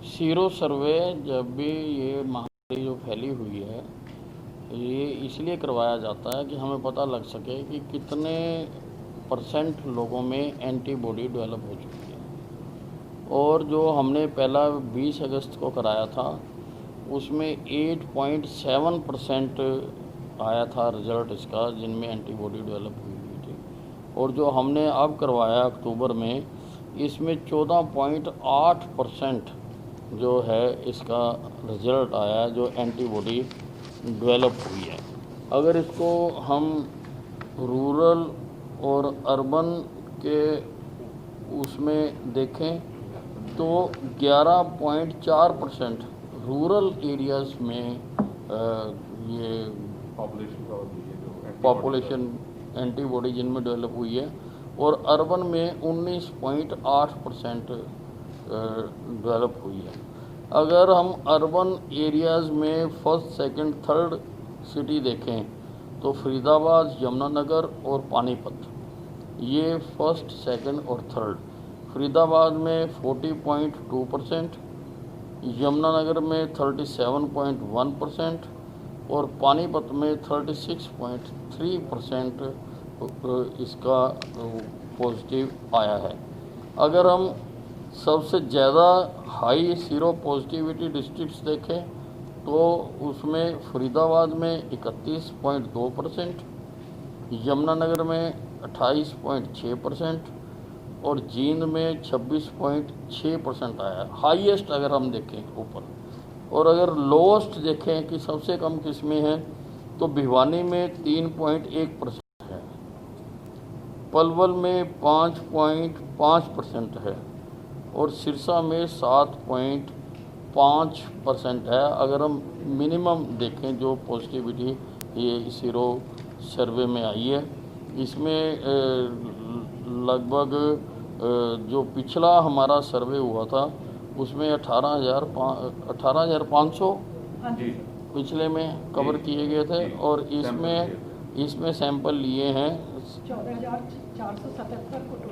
Sero survey जब भी ये महामारी जो फैली हुई है ये इसलिए करवाया जाता है कि हमें पता लग सके कि कितने % लोगों में एंटीबॉडी डेवलप हो चुकी है। और जो हमने पहला 20 अगस्त को कराया था उसमें 8.7% आया था रिजल्ट इसका, जिनमें एंटीबॉडी डेवलप हुई थी। और जो हमने अब करवाया अक्टूबर में, इसमें 14.8% जो है इसका रिजल्ट आया जो एंटीबॉडी डेवलप हुई है। अगर इसको हम रूरल और अर्बन के उसमें देखें तो 11.4% रूरल एरियाज़ में ये पॉपुलेशन एंटीबॉडी जिनमें डेवलप हुई है, और अर्बन में 19.8% डेवलप हुई है। अगर हम अर्बन एरियाज़ में फर्स्ट, सेकंड, थर्ड सिटी देखें तो फरीदाबाद, यमुनानगर और पानीपत, ये फर्स्ट, सेकंड और थर्ड। फरीदाबाद में 40.2%, यमुनानगर में 37.1% और पानीपत में 36.3% इसका पॉजिटिव आया है। अगर हम सबसे ज़्यादा हाई सीरो पॉजिटिविटी डिस्ट्रिक्ट्स देखें तो उसमें फरीदाबाद में 31.2%, यमुनानगर में 28.6% और जींद में 26.6% आया, हाईएस्ट अगर हम देखें ऊपर। और अगर लोएस्ट देखें कि सबसे कम किस में है तो भिवानी में 3.1% है, पलवल में 5.5% है और सिरसा में 7.5% है। अगर हम मिनिमम देखें जो पॉजिटिविटी ये सीरो सर्वे में आई है, इसमें लगभग जो पिछला हमारा सर्वे हुआ था उसमें 18,500 पिछले में कवर किए गए थे, और इसमें सैंपल लिए हैं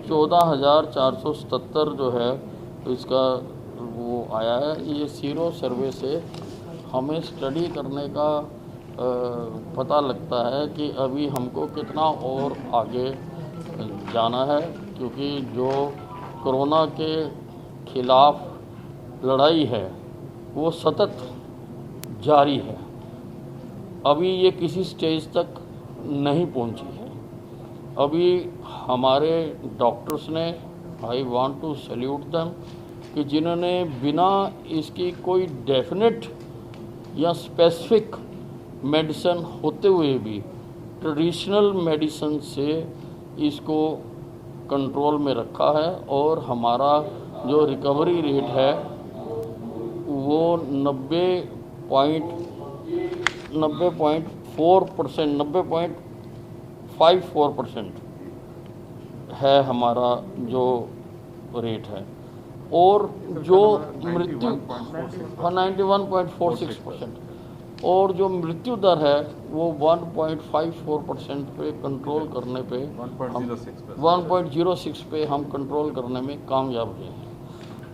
14,477 जो है इसका वो आया है। ये सीरो सर्वे से हमें स्टडी करने का पता लगता है कि अभी हमको कितना और आगे जाना है, क्योंकि जो कोरोना के खिलाफ लड़ाई है वो सतत जारी है। अभी ये किसी स्टेज तक नहीं पहुंची है। अभी हमारे डॉक्टर्स ने, I want to salute them, कि जिन्होंने बिना इसकी कोई डेफिनेट या स्पेसिफिक मेडिसिन होते हुए भी ट्रेडिशनल मेडिसिन से इसको कंट्रोल में रखा है। और हमारा जो रिकवरी रेट है वो 90.54% है हमारा जो रेट है। और जो मृत्यु 91.46%, और जो मृत्यु दर है वो 1.54% पे कंट्रोल करने पे 1.06 पे हम कंट्रोल करने में कामयाब हुए हैं।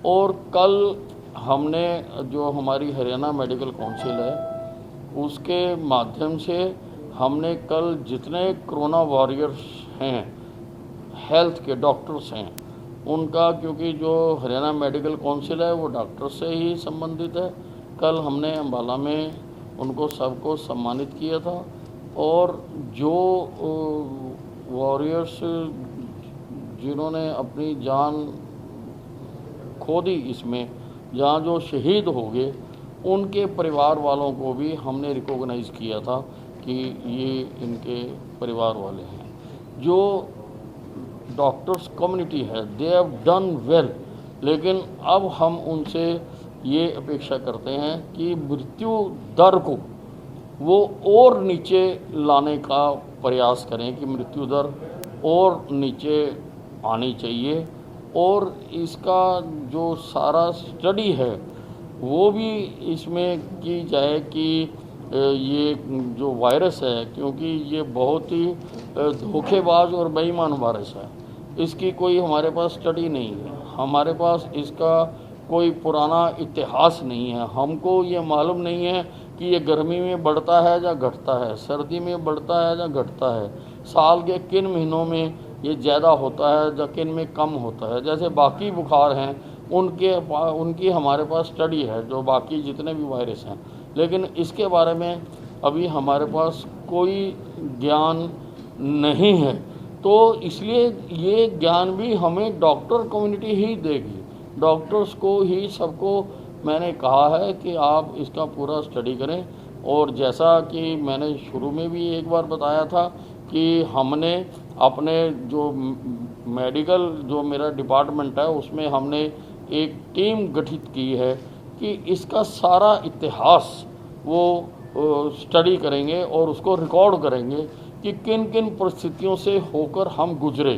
और कल हमने जो हमारी हरियाणा मेडिकल काउंसिल है उसके माध्यम से हमने कल जितने कोरोना वॉरियर्स हैं, हेल्थ के डॉक्टर्स हैं उनका, क्योंकि जो हरियाणा मेडिकल काउंसिल है वो डॉक्टर से ही संबंधित है, कल हमने अम्बाला में उनको सबको सम्मानित किया था। और जो वॉरियर्स जिन्होंने अपनी जान खो दी इसमें, जहाँ जो शहीद हो गए, उनके परिवार वालों को भी हमने रिकॉग्नाइज़ किया था कि ये इनके परिवार वाले हैं। जो डॉक्टर्स कम्युनिटी है दे हैव डन वेल, लेकिन अब हम उनसे ये अपेक्षा करते हैं कि मृत्यु दर को वो और नीचे लाने का प्रयास करें, कि मृत्यु दर और नीचे आनी चाहिए। और इसका जो सारा स्टडी है वो भी इसमें की जाए कि ये जो वायरस है, क्योंकि ये बहुत ही धोखेबाज और बेईमान वायरस है, इसकी कोई हमारे पास स्टडी नहीं है, हमारे पास इसका कोई पुराना इतिहास नहीं है। हमको ये मालूम नहीं है कि ये गर्मी में बढ़ता है या घटता है, सर्दी में बढ़ता है या घटता है, साल के किन महीनों में ये ज़्यादा होता है या किन में कम होता है। जैसे बाकी बुखार हैं उनकी हमारे पास स्टडी है, जो बाकी जितने भी वायरस हैं, लेकिन इसके बारे में अभी हमारे पास कोई ज्ञान नहीं है। तो इसलिए ये ज्ञान भी हमें डॉक्टर कम्युनिटी ही देगी। डॉक्टर्स को ही सबको मैंने कहा है कि आप इसका पूरा स्टडी करें। और जैसा कि मैंने शुरू में भी एक बार बताया था कि हमने अपने जो मेडिकल जो मेरा डिपार्टमेंट है उसमें हमने एक टीम गठित की है कि इसका सारा इतिहास वो स्टडी करेंगे और उसको रिकॉर्ड करेंगे कि किन किन परिस्थितियों से होकर हम गुजरे,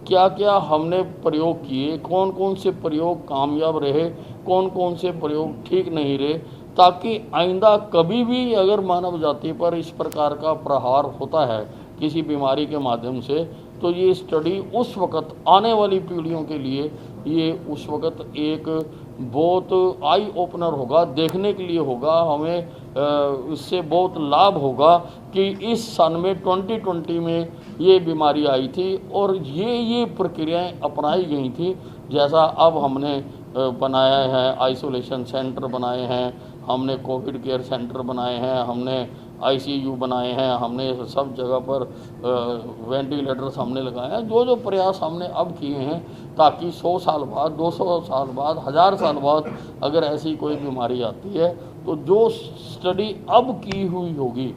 क्या क्या हमने प्रयोग किए, कौन कौन से प्रयोग कामयाब रहे, कौन कौन से प्रयोग ठीक नहीं रहे, ताकि आइंदा कभी भी अगर मानव जाति पर इस प्रकार का प्रहार होता है किसी बीमारी के माध्यम से, तो ये स्टडी उस वक़्त आने वाली पीढ़ियों के लिए ये उस वक़्त एक बहुत आई ओपनर होगा, देखने के लिए होगा। हमें इससे बहुत लाभ होगा कि इस सन में 2020 में ये बीमारी आई थी और ये प्रक्रियाएं अपनाई गई थी। जैसा अब हमने बनाया है, आइसोलेशन सेंटर बनाए हैं, हमने कोविड केयर सेंटर बनाए हैं, हमने आईसीयू बनाए हैं, हमने सब जगह पर वेंटिलेटर्स हमने लगाए हैं। जो प्रयास हमने अब किए हैं ताकि 100 साल बाद, 200 साल बाद, 1000 साल बाद अगर ऐसी कोई बीमारी आती है तो जो स्टडी अब की हुई होगी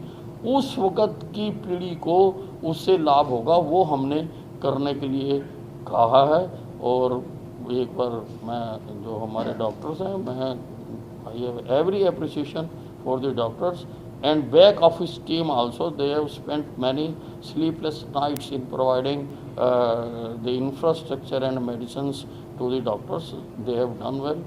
उस वक़्त की पीढ़ी को उससे लाभ होगा, वो हमने करने के लिए कहा है। और एक बार मैं जो हमारे डॉक्टर्स हैं, मैं I have every appreciation for the doctors and back office team also. They have spent many sleepless nights in providing the infrastructure and medicines to the doctors. They have done well.